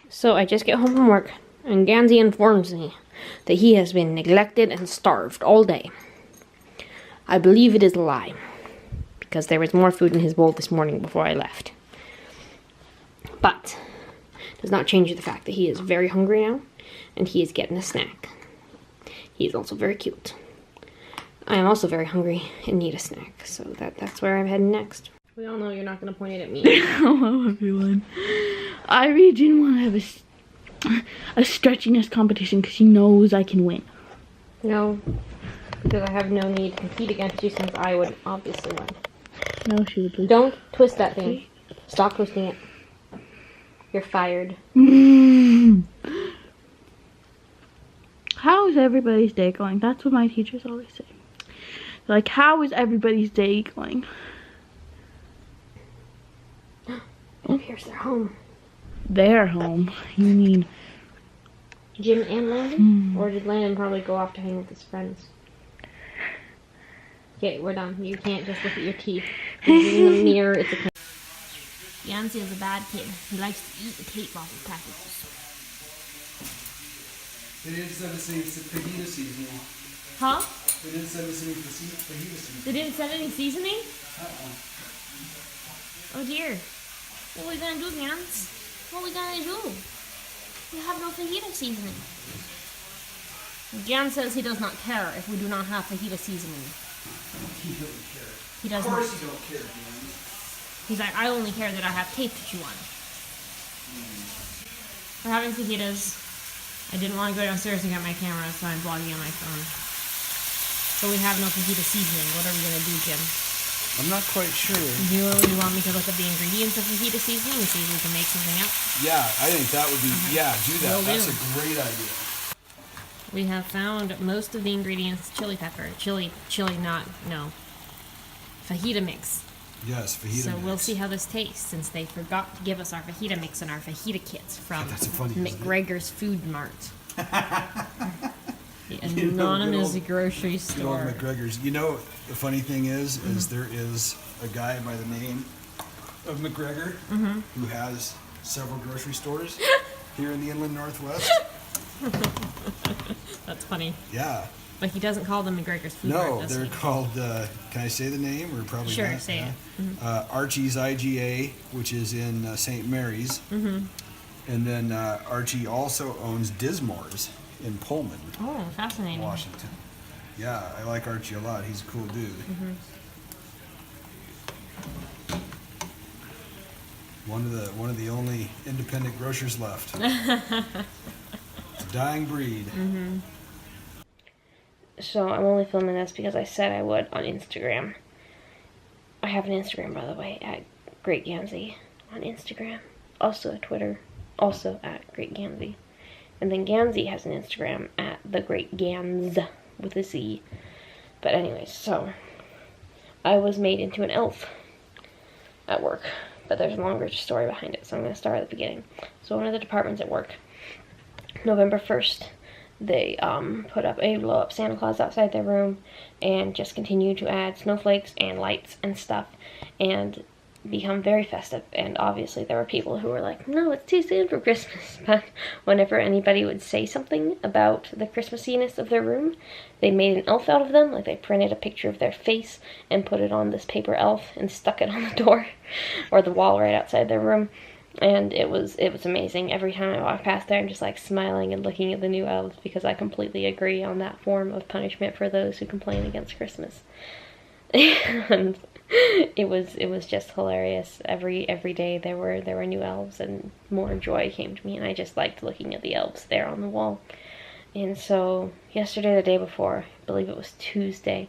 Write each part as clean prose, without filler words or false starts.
So I just get home from work, and Gansey informs me that he has been neglected and starved all day. I believe it is a lie, because there was more food in his bowl this morning before I left. But it does not change the fact that he is very hungry now, and he is getting a snack. He is also very cute. I am also very hungry and need a snack, so that's where I'm heading next. We all know you're not going to point it at me. Hello everyone. I really didn't want to have a stretchiness competition because he knows I can win. No, because I have no need to compete against you since I would obviously win. No, she would lose. Don't twist that thing. Stop twisting it. You're fired. How is everybody's day going? That's what my teachers always say. Like, how is everybody's day going? It appears they're home. Their home? You mean Jim and Landon? Or did Landon probably go off to hang with his friends? Okay, we're done. You can't just look at your teeth. In the mirror, it's a... Yancey is a bad kid. He likes to eat the tape off his packages. They didn't send us any fajita seasoning. Huh? They didn't send us any fajita seasoning. They didn't send any seasoning? Oh dear. What are we gonna do, Gans? What are we gonna do? We have no fajita seasoning. Gans says he does not care if we do not have fajita seasoning. He doesn't care. He does Of not. course you don't care, man. He's like, I only care that I have tape to chew on. We're having fajitas. I didn't want to go downstairs and get my camera, so I'm vlogging on my phone. So we have no fajita seasoning. What are we gonna do, Jim? I'm not quite sure. Do you want me to look up the ingredients of fajita seasoning and see if we can make something up? Yeah, I think that would be, yeah, do that. Will That's do. a great idea. We have found most of the ingredients. Chili pepper. Fajita mix. Yes, fajita So mix. we'll see how this tastes, since they forgot to give us our fajita mix and our fajita kits from That's funny, isn't it? McGregor's Food Mart. The You know, anonymous good old- grocery Good old store. McGregor's. You know, the funny thing is there is a guy by the name of McGregor who has several grocery stores here in the Inland Northwest. That's funny. Yeah. But he doesn't call them McGregor's Food Mart, No, does they're he? called, can I say the name or probably Sure, not? say Yeah. it. Archie's IGA, which is in St. Mary's. And then Archie also owns Dismore's in Pullman, Oh, fascinating. Washington. Yeah, I like Archie a lot. He's a cool dude. One of the only independent grocers left. It's a dying breed. So I'm only filming this because I said I would on Instagram. I have an Instagram, by the way, at Great Gansey on Instagram. Also Twitter, also at Great Gansey. And then Gansey has an Instagram at The Great Gans with a Z. But anyways, so I was made into an elf at work. But there's a longer story behind it, so I'm going to start at the beginning. So one of the departments at work, November 1st, they put up a blow-up Santa Claus outside their room and just continue to add snowflakes and lights and stuff and become very festive. And obviously there were people who were like, no, it's too soon for Christmas. But whenever anybody would say something about the Christmassiness of their room, they made an elf out of them. Like, they printed a picture of their face and put it on this paper elf and stuck it on the door or the wall right outside their room. And it was amazing. Every time I walk past there, I'm just like smiling and looking at the new elves, because I completely agree on that form of punishment for those who complain against Christmas. And it was just hilarious. Every day there were new elves, and more joy came to me, and I just liked looking at the elves there on the wall. And so yesterday, the day before, I believe it was Tuesday,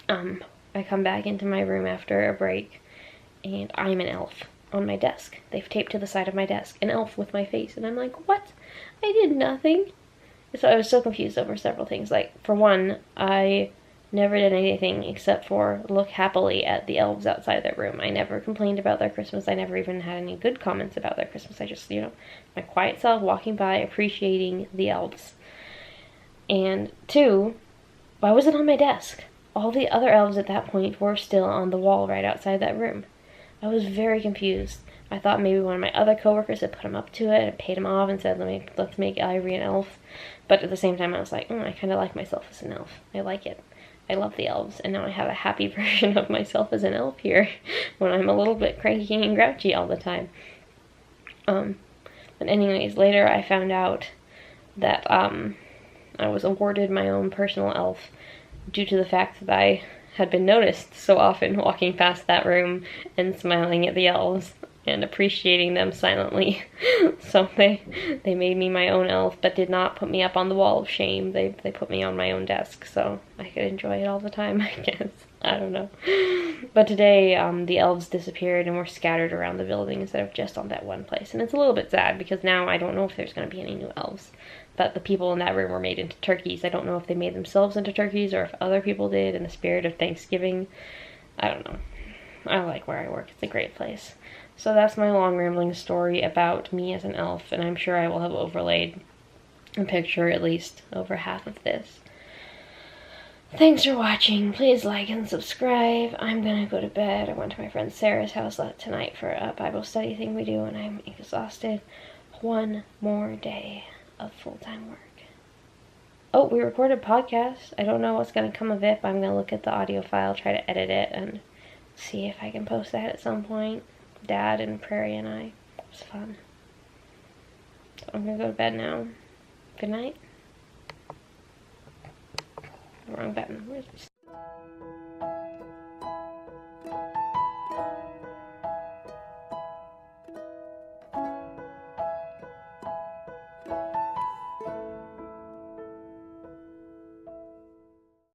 I come back into my room after a break, and I'm an elf on my desk. They've taped to the side of my desk an elf with my face, and I'm like, what? I did nothing. So I was so confused over several things. Like, for one, I never did anything except for look happily at the elves outside their room. I never complained about their Christmas. I never even had any good comments about their Christmas. I just, my quiet self walking by, appreciating the elves. And two, why was it on my desk? All the other elves at that point were still on the wall right outside that room. I was very confused. I thought maybe one of my other coworkers had put him up to it and paid him off and said, let's make Ivory an elf. But at the same time, I was like, I kind of like myself as an elf. I like it. I love the elves, and now I have a happy version of myself as an elf here when I'm a little bit cranky and grouchy all the time. But anyways, later I found out that I was awarded my own personal elf due to the fact that I had been noticed so often walking past that room and smiling at the elves and appreciating them silently. So they made me my own elf, but did not put me up on the wall of shame. They put me on my own desk so I could enjoy it all the time, I guess. I don't know. But today, the elves disappeared and were scattered around the building instead of just on that one place. And it's a little bit sad because now I don't know if there's going to be any new elves. But the people in that room were made into turkeys. I don't know if they made themselves into turkeys or if other people did in the spirit of Thanksgiving. I don't know. I like where I work. It's a great place. So that's my long rambling story about me as an elf, and I'm sure I will have overlaid a picture at least over half of this. Thanks for watching. Please like and subscribe. I'm gonna go to bed. I went to my friend Sarah's house tonight for a Bible study thing we do, and I'm exhausted. One more day of full-time work. Oh, we recorded a podcast. I don't know what's gonna come of it, but I'm gonna look at the audio file, try to edit it, and see if I can post that at some point. Dad and Prairie and I. It was fun. So I'm gonna go to bed now. Good night. Wrong button. Where's